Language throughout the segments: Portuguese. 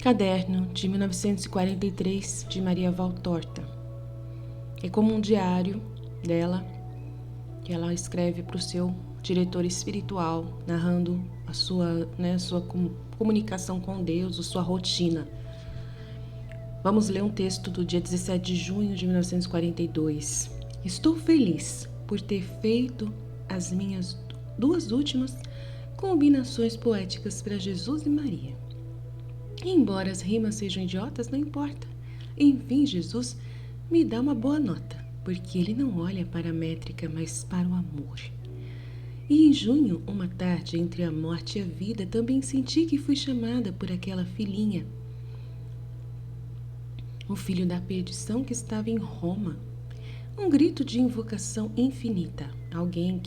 Caderno de 1943 de Maria Valtorta. É como um diário dela que ela escreve para o seu diretor espiritual, narrando a sua comunicação com Deus, a sua rotina. Vamos ler um texto do dia 17 de junho de 1942. Estou feliz por ter feito as minhas duas últimas combinações poéticas para Jesus e Maria. Embora as rimas sejam idiotas, não importa. Enfim, Jesus me dá uma boa nota, porque ele não olha para a métrica, mas para o amor. E em junho, uma tarde entre a morte e a vida, também senti que fui chamada por aquela filhinha, o filho da perdição que estava em Roma. Um grito de invocação infinita. Alguém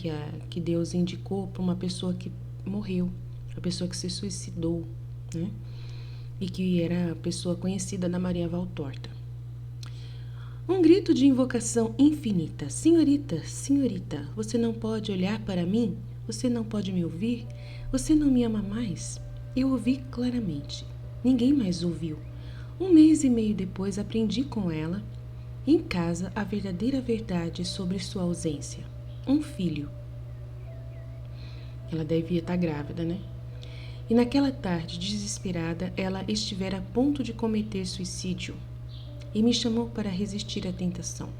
que Deus indicou para uma pessoa que morreu, a pessoa que se suicidou, né? E que era a pessoa conhecida da Maria Valtorta. Um grito de invocação infinita. Senhorita, senhorita, você não pode olhar para mim? Você não pode me ouvir? Você não me ama mais? Eu ouvi claramente. Ninguém mais ouviu. 1 mês e meio depois aprendi com ela, em casa, a verdadeira verdade sobre sua ausência. Um filho. Ela devia estar grávida, né? E naquela tarde, desesperada, ela estivera a ponto de cometer suicídio e me chamou para resistir à tentação.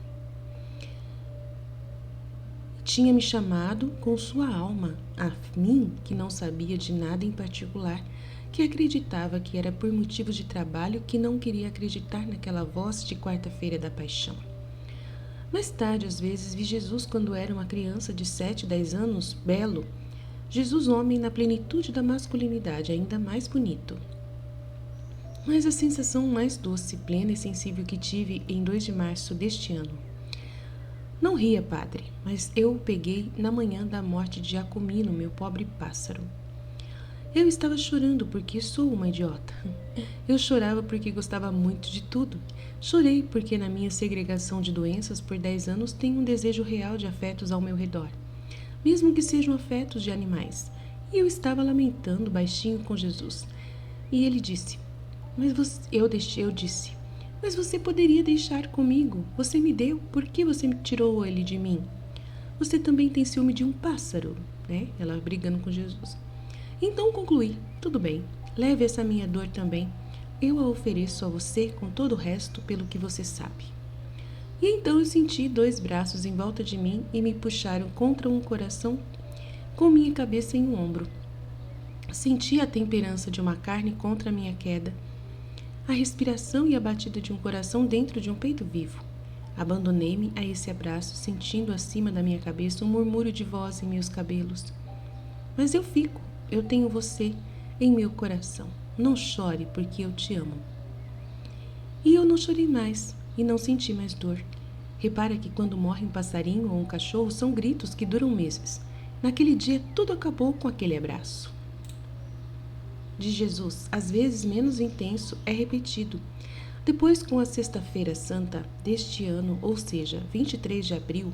Tinha me chamado com sua alma, a mim que não sabia de nada em particular, que acreditava que era por motivos de trabalho que não queria acreditar naquela voz de quarta-feira da paixão. Mais tarde, às vezes, vi Jesus quando era uma criança de 7, 10 anos, belo, Jesus homem na plenitude da masculinidade, ainda mais bonito. Mas a sensação mais doce, plena e sensível que tive em 2 de março deste ano. Não ria, padre, mas eu o peguei na manhã da morte de Jacomino, meu pobre pássaro. Eu estava chorando porque sou uma idiota. Eu chorava porque gostava muito de tudo. Chorei porque na minha segregação de doenças por 10 anos tenho um desejo real de afetos ao meu redor, mesmo que sejam afetos de animais. E eu estava lamentando baixinho com Jesus. E ele disse, eu disse, mas você poderia deixar comigo. Você me deu, por que você tirou ele de mim? Você também tem ciúme de um pássaro, né? Ela brigando com Jesus. Então concluí, tudo bem, leve essa minha dor também. Eu a ofereço a você com todo o resto pelo que você sabe. E então eu senti 2 braços em volta de mim e me puxaram contra um coração com minha cabeça em um ombro. Senti a temperança de uma carne contra a minha queda, a respiração e a batida de um coração dentro de um peito vivo. Abandonei-me a esse abraço, sentindo acima da minha cabeça um murmúrio de voz em meus cabelos. Mas eu fico, eu tenho você em meu coração. Não chore, porque eu te amo. E eu não chorei mais, e não senti mais dor. Repara que quando morre um passarinho ou um cachorro, são gritos que duram meses. Naquele dia, tudo acabou com aquele abraço. De Jesus, às vezes menos intenso, é repetido. Depois, com a Sexta-feira Santa deste ano, ou seja, 23 de abril,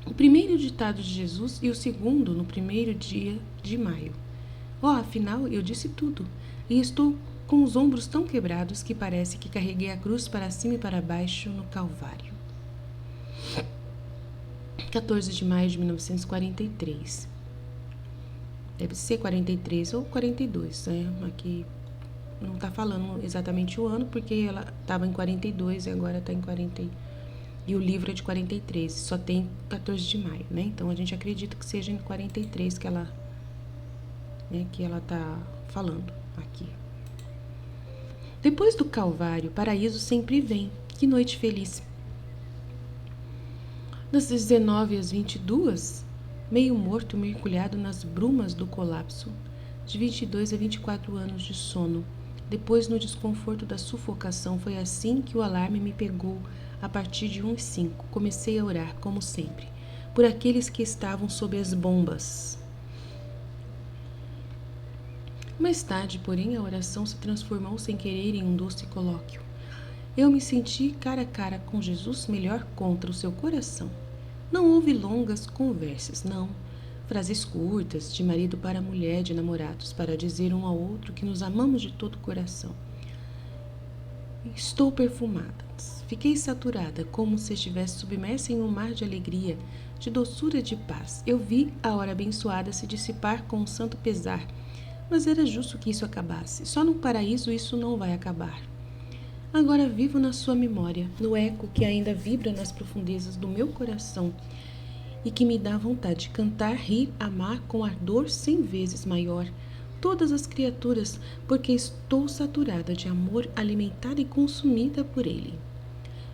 o primeiro ditado de Jesus e o segundo no primeiro dia de maio. Afinal, eu disse tudo, e estou com os ombros tão quebrados que parece que carreguei a cruz para cima e para baixo no Calvário. 14 de maio de 1943. Deve ser 43 ou 42, né? Aqui não está falando exatamente o ano, porque ela estava em 42 e agora está em 40. E o livro é de 43, só tem 14 de maio, né? Então a gente acredita que seja em 43 que ela está falando aqui. Depois do Calvário, o paraíso sempre vem. Que noite feliz! Das 19 às 22, meio morto, mergulhado nas brumas do colapso. De 22 a 24 anos de sono. Depois, no desconforto da sufocação, foi assim que o alarme me pegou. A partir de 1h05, comecei a orar, como sempre, por aqueles que estavam sob as bombas. Mais tarde, porém, a oração se transformou sem querer em um doce colóquio. Eu me senti cara a cara com Jesus, melhor contra o seu coração. Não houve longas conversas, não. Frases curtas, de marido para mulher, de namorados, para dizer um ao outro que nos amamos de todo o coração. Estou perfumada. Fiquei saturada, como se estivesse submersa em um mar de alegria, de doçura e de paz. Eu vi a hora abençoada se dissipar com um santo pesar, mas era justo que isso acabasse. Só no paraíso isso não vai acabar. Agora vivo na sua memória, no eco que ainda vibra nas profundezas do meu coração e que me dá vontade de cantar, rir, amar com ardor 100 vezes maior todas as criaturas, porque estou saturada de amor, alimentada e consumida por ele.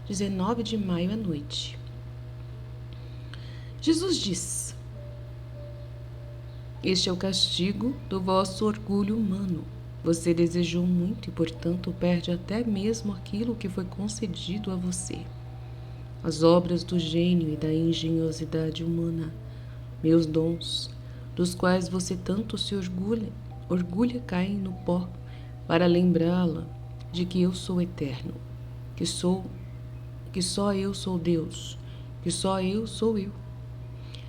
19 de maio à noite. Jesus diz: este é o castigo do vosso orgulho humano. Você desejou muito e, portanto, perde até mesmo aquilo que foi concedido a você. As obras do gênio e da engenhosidade humana, meus dons, dos quais você tanto se orgulha caem no pó para lembrá-la de que eu sou eterno, que só eu sou Deus, que só eu sou eu.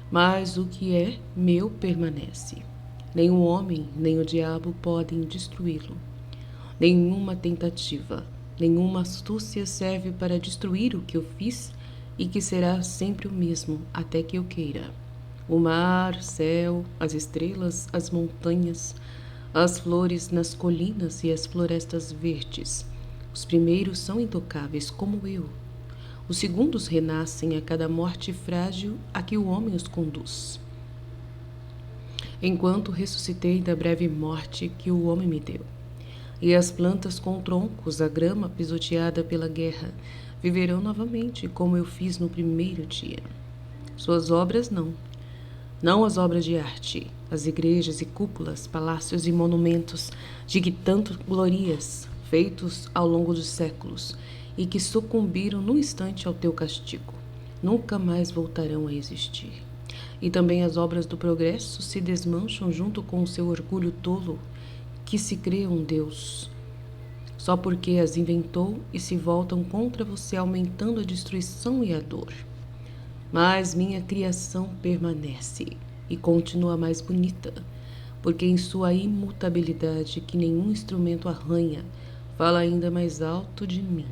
Mas o que é meu permanece. Nem o homem, nem o diabo podem destruí-lo. Nenhuma tentativa, nenhuma astúcia serve para destruir o que eu fiz e que será sempre o mesmo até que eu queira. O mar, o céu, as estrelas, as montanhas, as flores nas colinas e as florestas verdes. Os primeiros são intocáveis como eu. Os segundos renascem a cada morte frágil a que o homem os conduz. Enquanto ressuscitei da breve morte que o homem me deu. E as plantas com troncos, a grama pisoteada pela guerra, viverão novamente como eu fiz no primeiro dia. Suas obras não as obras de arte, as igrejas e cúpulas, palácios e monumentos de que tanto glorias, feitos ao longo dos séculos, e que sucumbiram num instante ao teu castigo, nunca mais voltarão a existir. E também as obras do progresso se desmancham junto com o seu orgulho tolo, que se crê um Deus, só porque as inventou e se voltam contra você, aumentando a destruição e a dor. Mas minha criação permanece e continua mais bonita, porque em sua imutabilidade, que nenhum instrumento arranha, fala ainda mais alto de mim.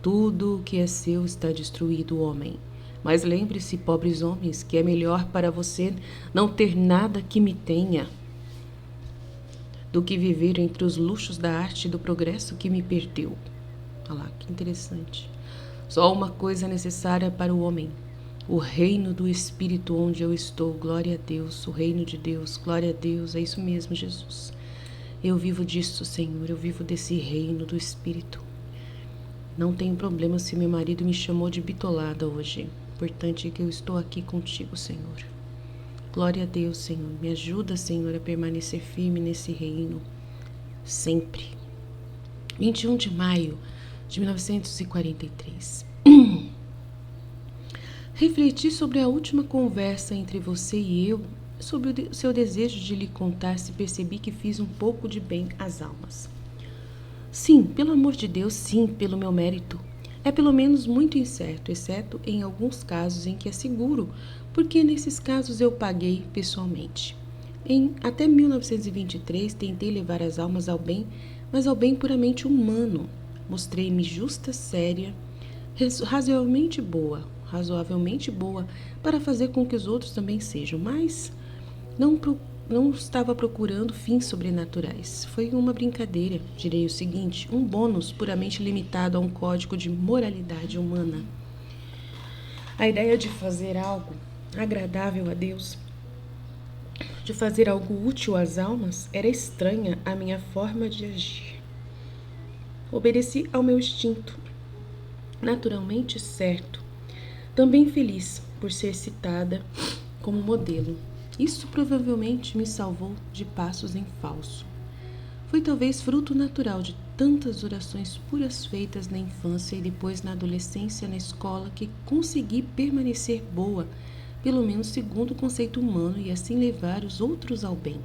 Tudo o que é seu está destruído, homem. Mas lembre-se, pobres homens, que é melhor para você não ter nada que me tenha do que viver entre os luxos da arte e do progresso que me perdeu. Olha lá, que interessante. Só uma coisa é necessária para o homem: o reino do Espírito onde eu estou. Glória a Deus, o reino de Deus. Glória a Deus, é isso mesmo, Jesus. Eu vivo disso, Senhor, eu vivo desse reino do Espírito. Não tenho problema se meu marido me chamou de bitolada hoje. O importante é que eu estou aqui contigo, Senhor. Glória a Deus, Senhor. Me ajuda, Senhor, a permanecer firme nesse reino. Sempre. 21 de maio de 1943. Refleti sobre a última conversa entre você e eu, sobre o seu desejo de lhe contar se percebi que fiz um pouco de bem às almas. Sim, pelo amor de Deus, sim, pelo meu mérito. É pelo menos muito incerto, exceto em alguns casos em que é seguro, porque nesses casos eu paguei pessoalmente. Até 1923 tentei levar as almas ao bem, mas ao bem puramente humano. Mostrei-me justa, séria, razoavelmente boa, para fazer com que os outros também sejam, mas não estava procurando fins sobrenaturais. Foi uma brincadeira, direi o seguinte, um bônus puramente limitado a um código de moralidade humana. A ideia de fazer algo agradável a Deus, de fazer algo útil às almas, era estranha à minha forma de agir. Obedeci ao meu instinto, naturalmente certo, também feliz por ser citada como modelo. Isso provavelmente me salvou de passos em falso. Foi talvez fruto natural de tantas orações puras feitas na infância e depois na adolescência na escola que consegui permanecer boa, pelo menos segundo o conceito humano, e assim levar os outros ao bem.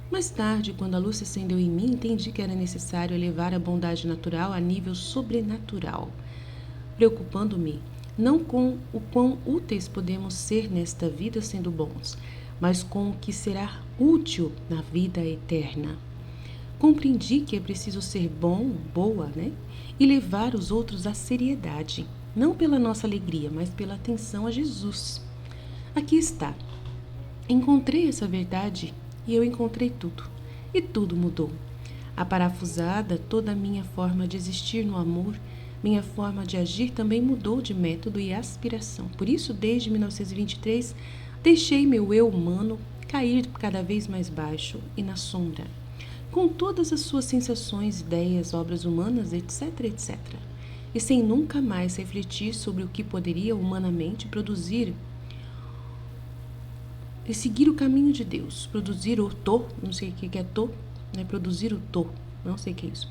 Mais tarde, quando a luz se acendeu em mim, entendi que era necessário elevar a bondade natural a nível sobrenatural, preocupando-me não com o quão úteis podemos ser nesta vida sendo bons, mas com o que será útil na vida eterna. Compreendi que é preciso ser boa, né? E levar os outros à seriedade, não pela nossa alegria, mas pela atenção a Jesus. Aqui está. Encontrei essa verdade e eu encontrei tudo. E tudo mudou. Aparafusada, toda a minha forma de existir no amor, minha forma de agir também mudou de método e aspiração. Por isso, desde 1923, deixei meu eu humano cair cada vez mais baixo e na sombra, com todas as suas sensações, ideias, obras humanas, etc, etc. E sem nunca mais refletir sobre o que poderia humanamente produzir e seguir o caminho de Deus. Produzir o não sei o que é né? Produzir o não sei o que é isso.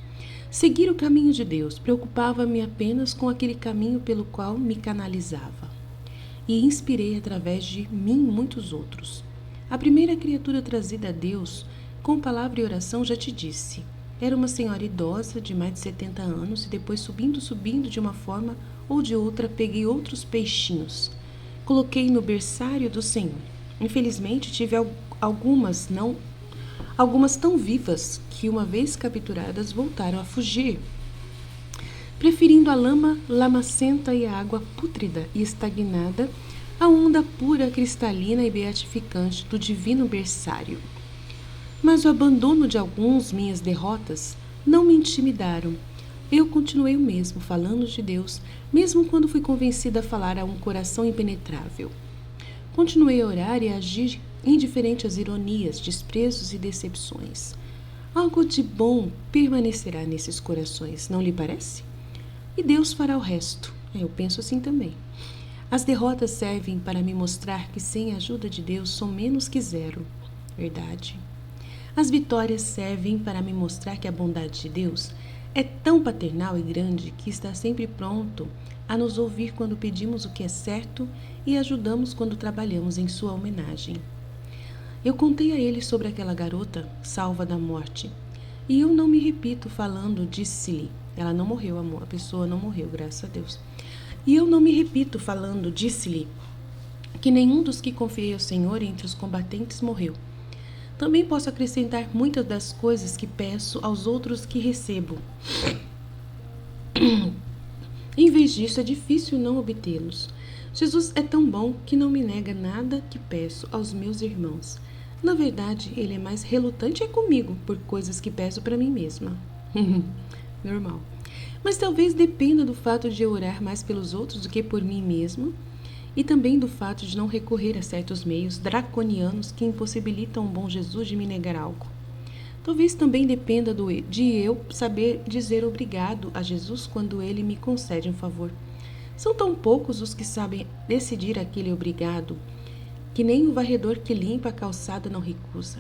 Seguir o caminho de Deus preocupava-me apenas com aquele caminho pelo qual me canalizava. E inspirei através de mim muitos outros. A primeira criatura trazida a Deus, com palavra e oração, já te disse. Era uma senhora idosa de mais de 70 anos e depois subindo de uma forma ou de outra, peguei outros peixinhos. Coloquei no berçário do Senhor. Infelizmente, tive algumas tão vivas que, uma vez capturadas, voltaram a fugir, preferindo a lama lamacenta e a água pútrida e estagnada à onda pura, cristalina e beatificante do divino berçário. Mas o abandono de minhas derrotas, não me intimidaram. Eu continuei o mesmo, falando de Deus, mesmo quando fui convencida a falar a um coração impenetrável. Continuei a orar e a agir indiferente às ironias, desprezos e decepções. Algo de bom permanecerá nesses corações, não lhe parece? E Deus fará o resto. Eu penso assim também. As derrotas servem para me mostrar que sem a ajuda de Deus sou menos que zero. Verdade. As vitórias servem para me mostrar que a bondade de Deus é tão paternal e grande que está sempre pronto a nos ouvir quando pedimos o que é certo e ajudamos quando trabalhamos em sua homenagem. Eu contei a ele sobre aquela garota salva da morte. E eu não me repito falando, disse-lhe. Ela não morreu, amor. A pessoa não morreu, graças a Deus. E eu não me repito falando, disse-lhe, que nenhum dos que confiei ao Senhor entre os combatentes morreu. Também posso acrescentar muitas das coisas que peço aos outros que recebo. Em vez disso, é difícil não obtê-los. Jesus é tão bom que não me nega nada que peço aos meus irmãos. Na verdade, ele é mais relutante comigo por coisas que peço para mim mesma. Normal. Mas talvez dependa do fato de eu orar mais pelos outros do que por mim mesma, e também do fato de não recorrer a certos meios draconianos que impossibilitam um bom Jesus de me negar algo. Talvez também dependa de eu saber dizer obrigado a Jesus quando ele me concede um favor. São tão poucos os que sabem decidir aquele obrigado, que nem o varredor que limpa a calçada não recusa.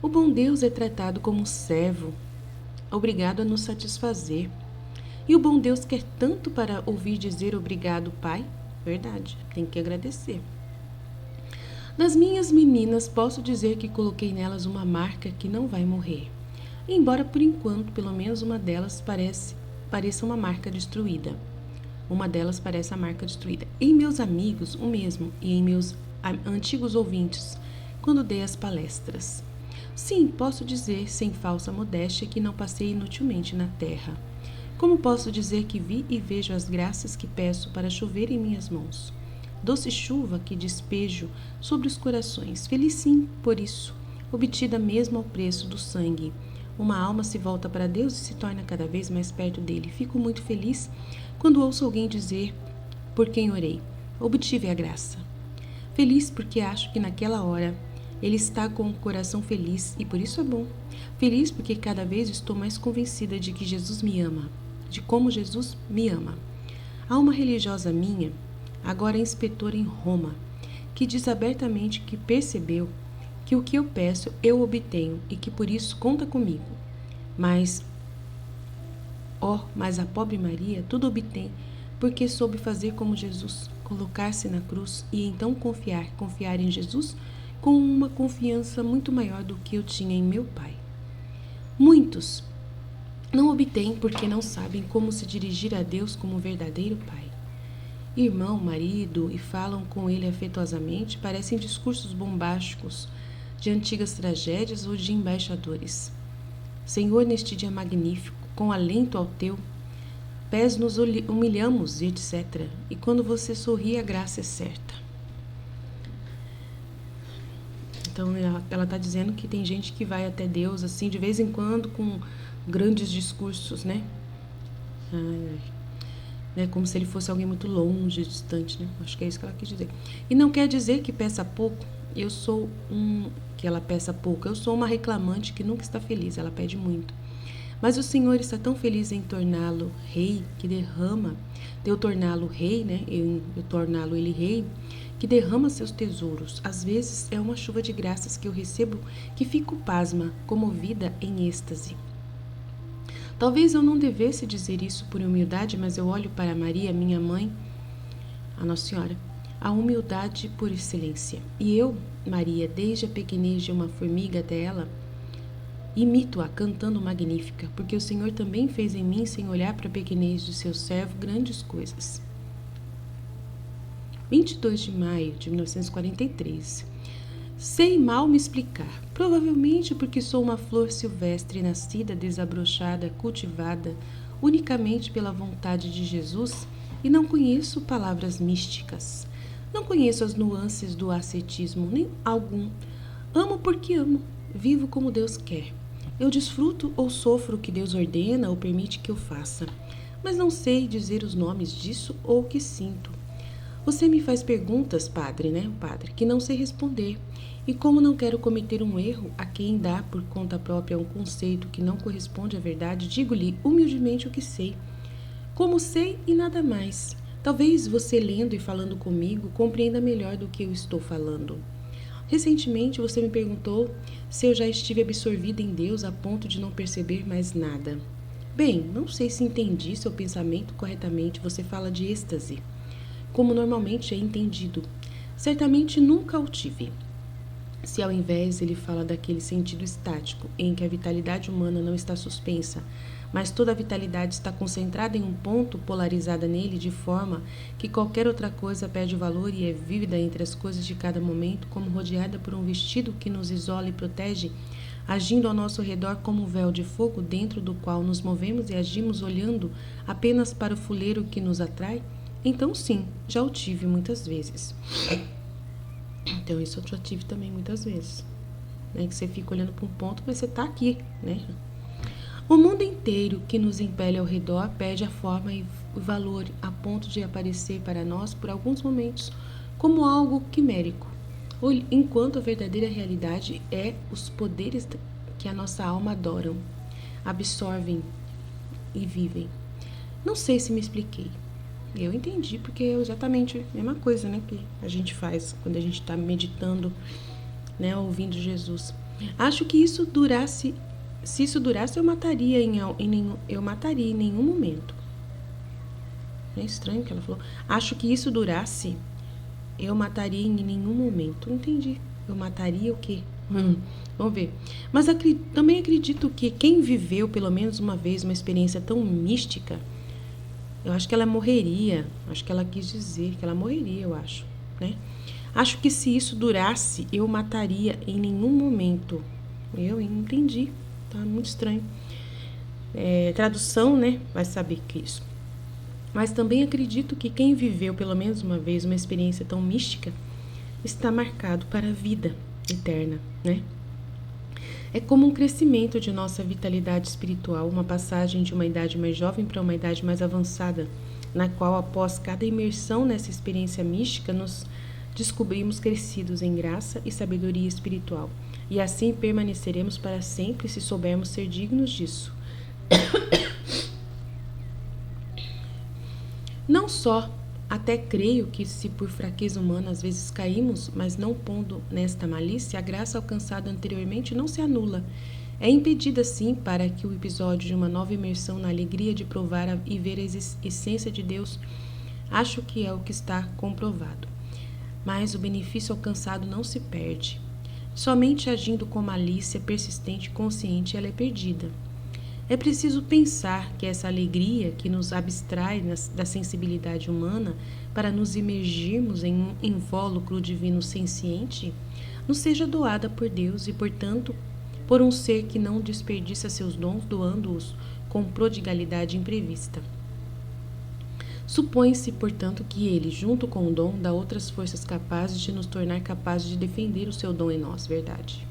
O bom Deus é tratado como um servo, obrigado a nos satisfazer. E o bom Deus quer tanto para ouvir dizer obrigado, Pai. Verdade, tem que agradecer. Das minhas meninas, posso dizer que coloquei nelas uma marca que não vai morrer. Embora, por enquanto, pelo menos uma delas pareça uma marca destruída. Uma delas parece a marca destruída. Em meus amigos, o mesmo, e em meus antigos ouvintes, quando dei as palestras. Sim, posso dizer, sem falsa modéstia, que não passei inutilmente na terra. Como posso dizer que vi e vejo as graças que peço para chover em minhas mãos? Doce chuva que despejo sobre os corações. Feliz sim, por isso, obtida mesmo ao preço do sangue. Uma alma se volta para Deus e se torna cada vez mais perto dele. Fico muito feliz quando ouço alguém dizer por quem orei. Obtive a graça. Feliz porque acho que naquela hora ele está com o coração feliz e por isso é bom. Feliz porque cada vez estou mais convencida de que Jesus me ama, de como Jesus me ama. Há uma religiosa minha, agora inspetora em Roma, que diz abertamente que percebeu que o que eu peço eu obtenho e que por isso conta comigo. Mas a pobre Maria tudo obtém porque soube fazer como Jesus, colocar-se na cruz e então confiar em Jesus com uma confiança muito maior do que eu tinha em meu Pai. Muitos não obtêm porque não sabem como se dirigir a Deus como um verdadeiro Pai. irmão, marido, e falam com ele afetuosamente, parecem discursos bombásticos de antigas tragédias ou de embaixadores. Senhor, neste dia magnífico, com alento ao teu, pés nos humilhamos, etc. E quando você sorri, a graça é certa. Então, ela está dizendo que tem gente que vai até Deus, assim, de vez em quando, com grandes discursos, né? Como se ele fosse alguém muito longe, distante, né? Acho que é isso que ela quis dizer. E não quer dizer que peça pouco. Que ela peça pouco. Eu sou uma reclamante que nunca está feliz, ela pede muito. Mas o Senhor está tão feliz em torná-lo rei, que derrama, de eu torná-lo rei, né? Eu torná-lo ele rei, que derrama seus tesouros. Às vezes é uma chuva de graças que eu recebo que fico pasma, comovida em êxtase. Talvez eu não devesse dizer isso por humildade, mas eu olho para Maria, minha mãe, a Nossa Senhora, a humildade por excelência. E eu, Maria, desde a pequenez de uma formiga até ela, imito-a cantando magnífica, porque o Senhor também fez em mim, sem olhar para a pequenez de seu servo, grandes coisas. 22 de maio de 1943. Sei mal me explicar, provavelmente porque sou uma flor silvestre, nascida, desabrochada, cultivada unicamente pela vontade de Jesus e não conheço palavras místicas. Não conheço as nuances do ascetismo, nem algum. Amo porque amo, vivo como Deus quer. Eu desfruto ou sofro o que Deus ordena ou permite que eu faça, mas não sei dizer os nomes disso ou o que sinto. Você me faz perguntas, padre, né? Padre, que não sei responder. E como não quero cometer um erro a quem dá por conta própria um conceito que não corresponde à verdade, digo-lhe humildemente o que sei. Como sei e nada mais. Talvez você lendo e falando comigo compreenda melhor do que eu estou falando. Recentemente você me perguntou se eu já estive absorvida em Deus a ponto de não perceber mais nada. Bem, não sei se entendi seu pensamento corretamente. Você fala de êxtase, como normalmente é entendido. Certamente nunca o tive. Se ao invés ele fala daquele sentido estático, em que a vitalidade humana não está suspensa, mas toda a vitalidade está concentrada em um ponto, polarizada nele, de forma que qualquer outra coisa perde valor e é vívida entre as coisas de cada momento, como rodeada por um vestido que nos isola e protege, agindo ao nosso redor como um véu de fogo dentro do qual nos movemos e agimos olhando apenas para o fuleiro que nos atrai, então sim, já o tive muitas vezes. Então isso eu já tive também muitas vezes, né? Que você fica olhando para um ponto, mas você está aqui, né? O mundo inteiro que nos impele ao redor perde a forma e o valor a ponto de aparecer para nós por alguns momentos como algo quimérico, enquanto a verdadeira realidade é os poderes que a nossa alma adoram, absorvem e vivem. Não sei se me expliquei. Eu entendi, porque é exatamente a mesma coisa, né, que a gente faz quando a gente está meditando, né, ouvindo Jesus. Acho que isso durasse, se isso durasse, eu mataria em nenhum momento. É estranho que ela falou. Acho que isso durasse, eu mataria em nenhum momento. Não entendi. Eu mataria o quê? Vamos ver. Mas também acredito que quem viveu pelo menos uma vez uma experiência tão mística, eu acho que ela morreria. Acho que ela quis dizer que ela morreria, eu acho, né? Acho que se isso durasse, eu mataria em nenhum momento. Eu entendi. Tá muito estranho. Tradução, né? Vai saber que é isso. Mas também acredito que quem viveu pelo menos uma vez uma experiência tão mística está marcado para a vida eterna, né? É como um crescimento de nossa vitalidade espiritual, uma passagem de uma idade mais jovem para uma idade mais avançada, na qual, após cada imersão nessa experiência mística, nos descobrimos crescidos em graça e sabedoria espiritual. E assim permaneceremos para sempre se soubermos ser dignos disso. Não só, até creio que se por fraqueza humana às vezes caímos, mas não pondo nesta malícia, a graça alcançada anteriormente não se anula. É impedida sim para que o episódio de uma nova imersão na alegria de provar e ver a essência de Deus, acho que é o que está comprovado. Mas o benefício alcançado não se perde. Somente agindo com malícia persistente e consciente ela é perdida. É preciso pensar que essa alegria que nos abstrai da sensibilidade humana para nos imergirmos em um invólucro divino senciente nos seja doada por Deus e, portanto, por um ser que não desperdiça seus dons, doando-os com prodigalidade imprevista. Supõe-se, portanto, que ele, junto com o dom, dá outras forças capazes de nos tornar capazes de defender o seu dom em nós, verdade,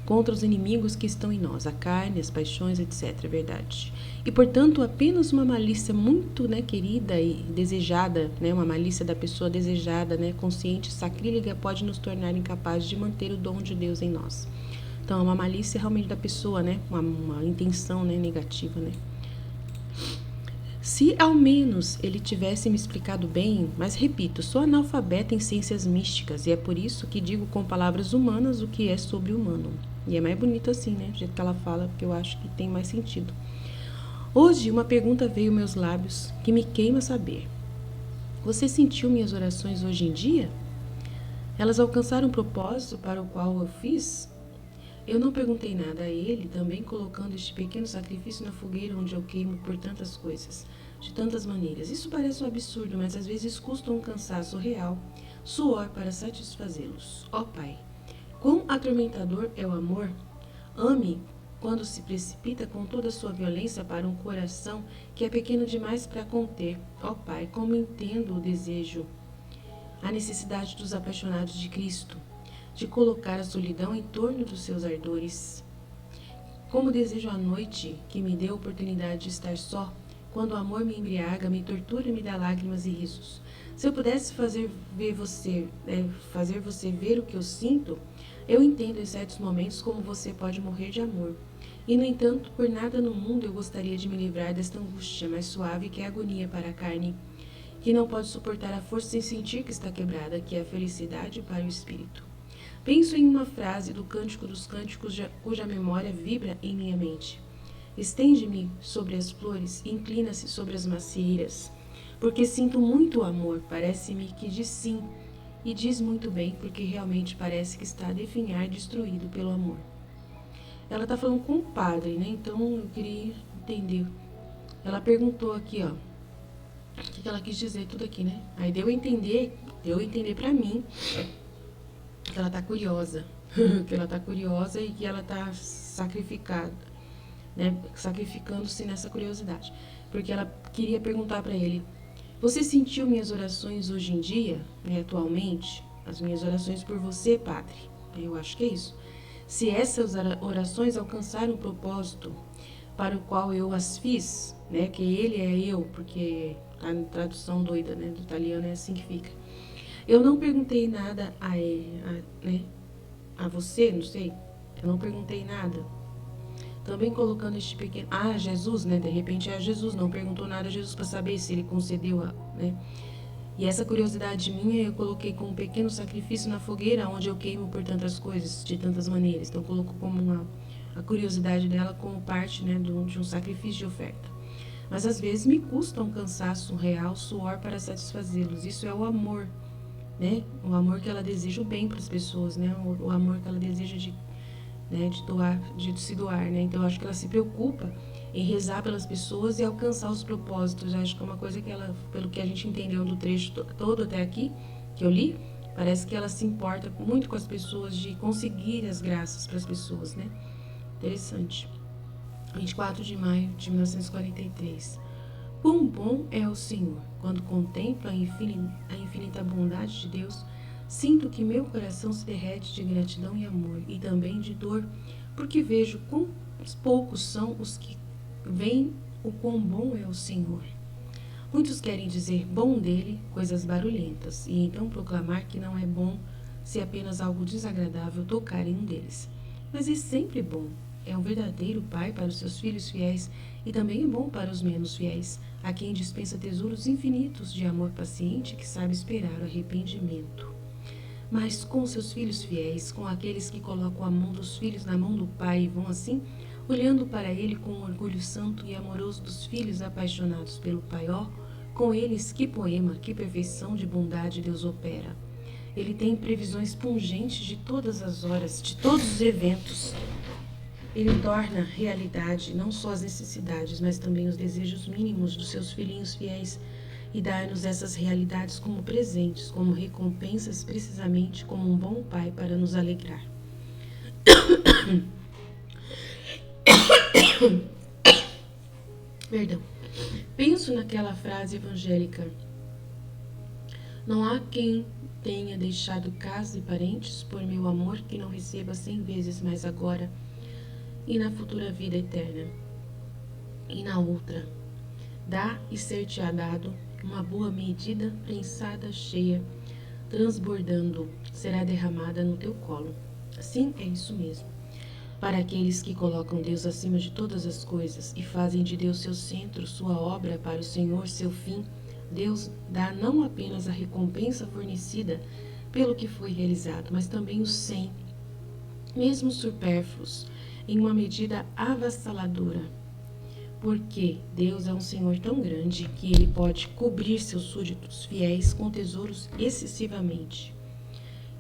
contra os inimigos que estão em nós, a carne, as paixões, etc., verdade. E, portanto, apenas uma malícia muito querida e desejada, uma malícia da pessoa desejada, consciente, sacrílega, pode nos tornar incapazes de manter o dom de Deus em nós. Então, é uma malícia realmente da pessoa, uma intenção negativa, Se ao menos ele tivesse me explicado bem, mas repito, sou analfabeta em ciências místicas e é por isso que digo com palavras humanas o que é sobre-humano. E é mais bonito assim, do jeito que ela fala, porque eu acho que tem mais sentido. Hoje uma pergunta veio aos meus lábios que me queima saber. Você sentiu minhas orações hoje em dia? Elas alcançaram o propósito para o qual eu fiz? Eu não perguntei nada a ele, também colocando este pequeno sacrifício na fogueira onde eu queimo por tantas coisas, de tantas maneiras. Isso parece um absurdo, mas às vezes custa um cansaço real, suor para satisfazê-los. Ó Pai, quão atormentador é o amor! Ame quando se precipita com toda a sua violência para um coração que é pequeno demais para conter. Ó Pai, como entendo o desejo, a necessidade dos apaixonados de Cristo, de colocar a solidão em torno dos seus ardores. Como desejo a noite que me dê a oportunidade de estar só, quando o amor me embriaga, me tortura e me dá lágrimas e risos. Se eu pudesse fazer você ver o que eu sinto, eu entendo em certos momentos como você pode morrer de amor. E, no entanto, por nada no mundo eu gostaria de me livrar desta angústia mais suave que é a agonia para a carne, que não pode suportar a força sem sentir que está quebrada, que é a felicidade para o espírito. Penso em uma frase do Cântico dos Cânticos cuja memória vibra em minha mente. Estende-me sobre as flores, inclina-se sobre as macieiras, porque sinto muito amor, parece-me que diz sim, e diz muito bem, porque realmente parece que está a definhar destruído pelo amor. Ela está falando com o padre, então eu queria entender. Ela perguntou aqui, o que ela quis dizer, tudo aqui, Aí deu a entender para mim que ela está curiosa, e que ela está sacrificando-se nessa curiosidade, porque ela queria perguntar para ele: você sentiu minhas orações hoje em dia, atualmente, as minhas orações por você, Padre? Eu acho que é isso. Se essas orações alcançaram o propósito para o qual eu as fiz, que ele é eu, porque a tradução doida, do italiano é assim que fica. Eu não perguntei nada a você, não sei. Eu não perguntei nada. Também colocando este pequeno... Jesus, De repente Jesus. Não perguntou nada a Jesus para saber se ele concedeu E essa curiosidade minha eu coloquei como um pequeno sacrifício na fogueira, onde eu queimo por tantas coisas, de tantas maneiras. Então colocou como a curiosidade dela como parte de um sacrifício de oferta. Mas às vezes me custa um cansaço real, suor para satisfazê-los. Isso é o amor. O amor que ela deseja o bem para as pessoas, o amor que ela deseja de doar, de se doar, Então eu acho que ela se preocupa em rezar pelas pessoas e alcançar os propósitos. Eu acho que é uma coisa que ela, pelo que a gente entendeu do trecho todo até aqui, que eu li, parece que ela se importa muito com as pessoas, de conseguir as graças para as pessoas, Interessante. 24 de maio de 1943. Quão bom é o Senhor! Quando contemplo a infinita bondade de Deus, sinto que meu coração se derrete de gratidão e amor, e também de dor, porque vejo quão poucos são os que veem o quão bom é o Senhor. Muitos querem dizer bom dele coisas barulhentas, e então proclamar que não é bom se apenas algo desagradável tocar em um deles. Mas é sempre bom. É um verdadeiro pai para os seus filhos fiéis e também é bom para os menos fiéis, a quem dispensa tesouros infinitos de amor paciente que sabe esperar o arrependimento. Mas com seus filhos fiéis, com aqueles que colocam a mão dos filhos na mão do pai e vão assim, olhando para ele com o orgulho santo e amoroso dos filhos apaixonados pelo pai, com eles que poema, que perfeição de bondade Deus opera. Ele tem previsões pungentes de todas as horas, de todos os eventos. Ele torna realidade não só as necessidades, mas também os desejos mínimos dos seus filhinhos fiéis e dá-nos essas realidades como presentes, como recompensas, precisamente como um bom pai para nos alegrar. Perdão. Penso naquela frase evangélica: não há quem tenha deixado casa e parentes por meu amor que não receba 100 vezes mais agora e na futura vida eterna. E na outra, dá e ser-te-á dado uma boa medida, prensada, cheia, transbordando, será derramada no teu colo. Sim, é isso mesmo. Para aqueles que colocam Deus acima de todas as coisas e fazem de Deus seu centro, sua obra, para o Senhor seu fim, Deus dá não apenas a recompensa fornecida pelo que foi realizado, mas também os 100, mesmo supérfluos, em uma medida avassaladora. Porque Deus é um Senhor tão grande que Ele pode cobrir seus súditos fiéis com tesouros excessivamente.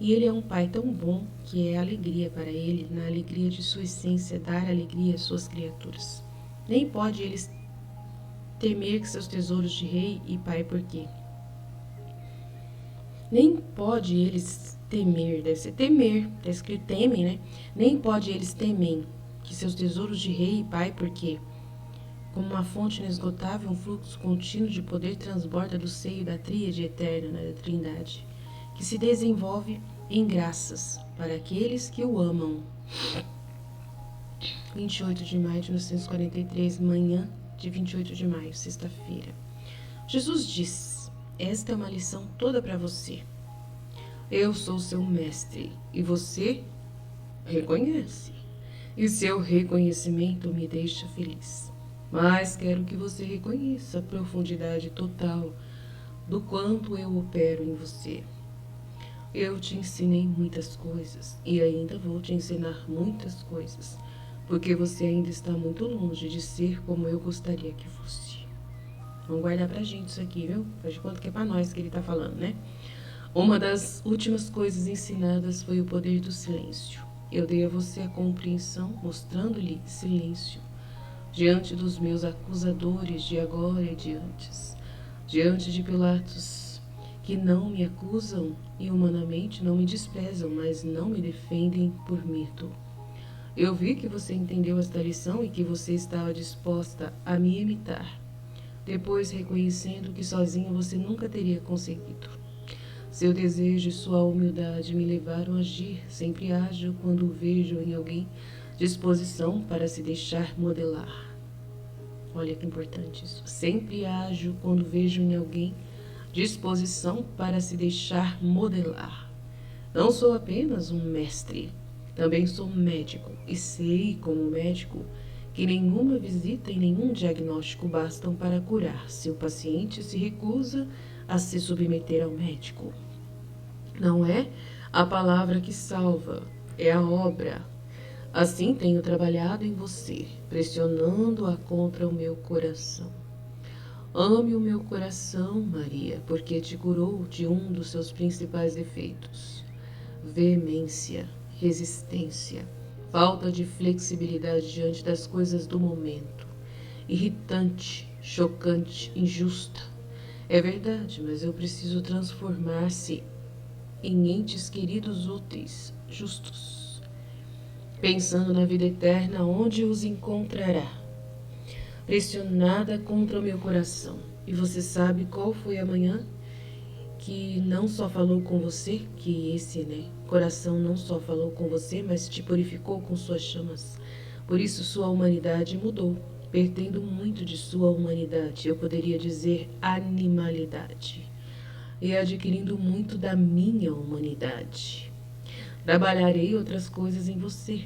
E Ele é um Pai tão bom que é alegria para Ele, na alegria de sua essência, dar alegria às suas criaturas. Nem pode Ele temer que seus tesouros de rei e pai, por quê? Nem pode eles temer, deve ser temer, está escrito temem, né? Nem pode eles temem que seus tesouros de rei e pai, por quê? Como uma fonte inesgotável, um fluxo contínuo de poder transborda do seio da tríade eterna, da Trindade, que se desenvolve em graças para aqueles que o amam. 28 de maio de 1943, manhã de 28 de maio, sexta-feira. Jesus diz: esta é uma lição toda para você. Eu sou seu mestre e você reconhece. E seu reconhecimento me deixa feliz. Mas quero que você reconheça a profundidade total do quanto eu opero em você. Eu te ensinei muitas coisas e ainda vou te ensinar muitas coisas, porque você ainda está muito longe de ser como eu gostaria que fosse. Vamos guardar pra gente isso aqui, viu? Faz de conta que é pra nós que ele tá falando, né? Uma das últimas coisas ensinadas foi o poder do silêncio. Eu dei a você a compreensão, mostrando-lhe silêncio diante dos meus acusadores de agora e de antes, diante de Pilatos, que não me acusam e humanamente não me desprezam, mas não me defendem por medo. Eu vi que você entendeu esta lição e que você estava disposta a me imitar, depois reconhecendo que sozinha você nunca teria conseguido. Seu desejo e sua humildade me levaram a agir, sempre ágil quando vejo em alguém disposição para se deixar modelar. Olha que importante isso. Sempre ágil quando vejo em alguém disposição para se deixar modelar. Não sou apenas um mestre, também sou médico e sei, como médico, que nenhuma visita e nenhum diagnóstico bastam para curar se o paciente se recusa a se submeter ao médico. Não é a palavra que salva, é a obra. Assim tenho trabalhado em você, pressionando-a contra o meu coração. Ame o meu coração, Maria, porque te curou de um dos seus principais defeitos: veemência, resistência, falta de flexibilidade diante das coisas do momento, irritante, chocante, injusta. É verdade, mas eu preciso transformar-se em entes queridos úteis, justos. Pensando na vida eterna, onde os encontrará? Pressionada contra o meu coração. E você sabe qual foi a manhã que não só falou com você, que esse, coração não só falou com você, mas te purificou com suas chamas. Por isso sua humanidade mudou, perdendo muito de sua humanidade, eu poderia dizer animalidade, e adquirindo muito da minha humanidade. Trabalharei outras coisas em você,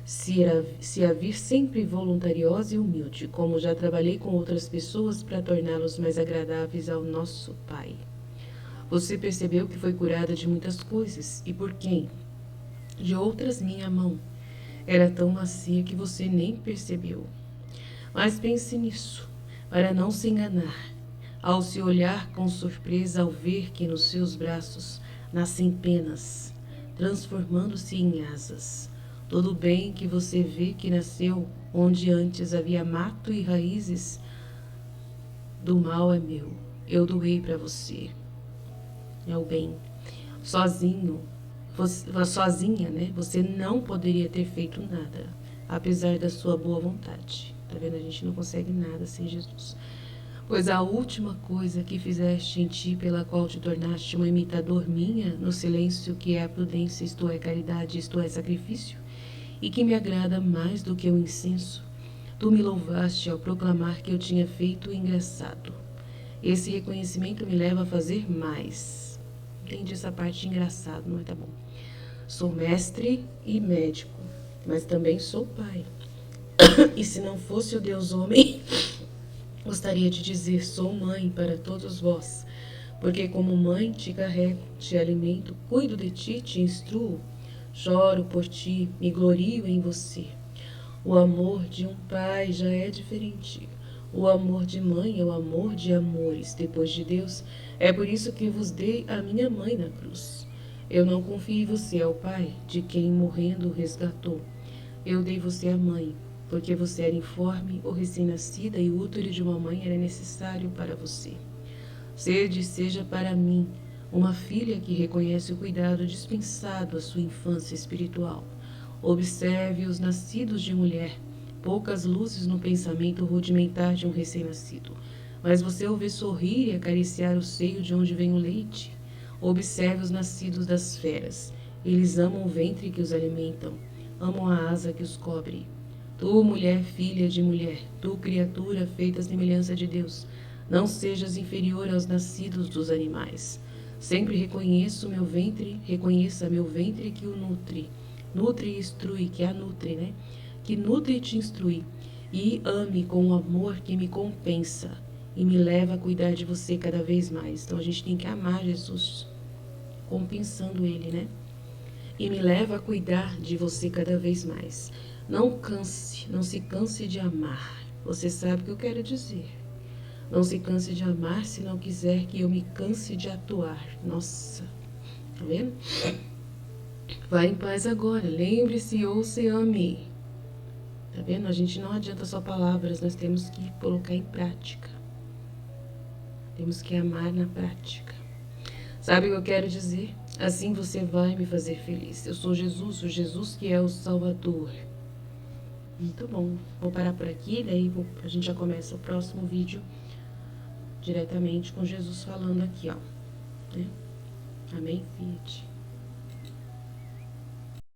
se a vir sempre voluntariosa e humilde, como já trabalhei com outras pessoas para torná-los mais agradáveis ao nosso Pai. Você percebeu que foi curada de muitas coisas, e por quem? De outras minha mão era tão macia que você nem percebeu. Mas pense nisso, para não se enganar, ao se olhar com surpresa ao ver que nos seus braços nascem penas, transformando-se em asas, Todo bem que você vê que nasceu onde antes havia mato e raízes do mal é meu. Eu doei para você. É o bem. Sozinho, sozinha, né? Você não poderia ter feito nada, apesar da sua boa vontade. Tá vendo? A gente não consegue nada sem Jesus. Pois a última coisa que fizeste em ti, pela qual te tornaste um imitador minha, no silêncio que é a prudência, isto é caridade, isto é sacrifício, e que me agrada mais do que o incenso, tu me louvaste ao proclamar que eu tinha feito engraçado. Esse reconhecimento me leva a fazer mais. Entendi essa parte de engraçado, não é? Tá bom. Sou mestre e médico, mas também sou pai. E se não fosse o Deus homem, gostaria de dizer, sou mãe para todos vós, porque como mãe te carrego, te alimento, cuido de ti, te instruo, choro por ti, me glorio em você. O amor de um pai já é diferente. O amor de mãe é o amor de amores, depois de Deus. É por isso que vos dei a minha mãe na cruz. Eu não confio em você ao pai, de quem morrendo resgatou. Eu dei você a mãe, porque você era informe ou recém-nascida e o útero de uma mãe era necessário para você. Seja para mim uma filha que reconhece o cuidado dispensado à sua infância espiritual. Observe os nascidos de mulher, poucas luzes no pensamento rudimentar de um recém-nascido, mas você o vê sorrir e acariciar o seio de onde vem o leite. Observe os nascidos das feras, eles amam o ventre que os alimentam, amam a asa que os cobre. Tu, mulher, filha de mulher, tu, criatura feita à semelhança de Deus, não sejas inferior aos nascidos dos animais. Sempre reconheça meu ventre que o nutre. Nutre e instrui, que a nutre, né? Que nutre e te instrui. E ame com o amor que me compensa e me leva a cuidar de você cada vez mais. Então a gente tem que amar Jesus, compensando ele, né? E me leva a cuidar de você cada vez mais. Não se canse de amar. Você sabe o que eu quero dizer. Não se canse de amar se não quiser que eu me canse de atuar. Nossa, tá vendo? Vá em paz agora. Lembre-se, ouça e ame. Tá vendo? A gente não adianta só palavras, nós temos que colocar em prática. Temos que amar na prática. Sabe o que eu quero dizer? Assim você vai me fazer feliz. Eu sou Jesus, o Jesus que é o Salvador. Muito bom. Vou parar por aqui, daí a gente já começa o próximo vídeo diretamente com Jesus falando aqui, ó. Né? Amém, Fiat.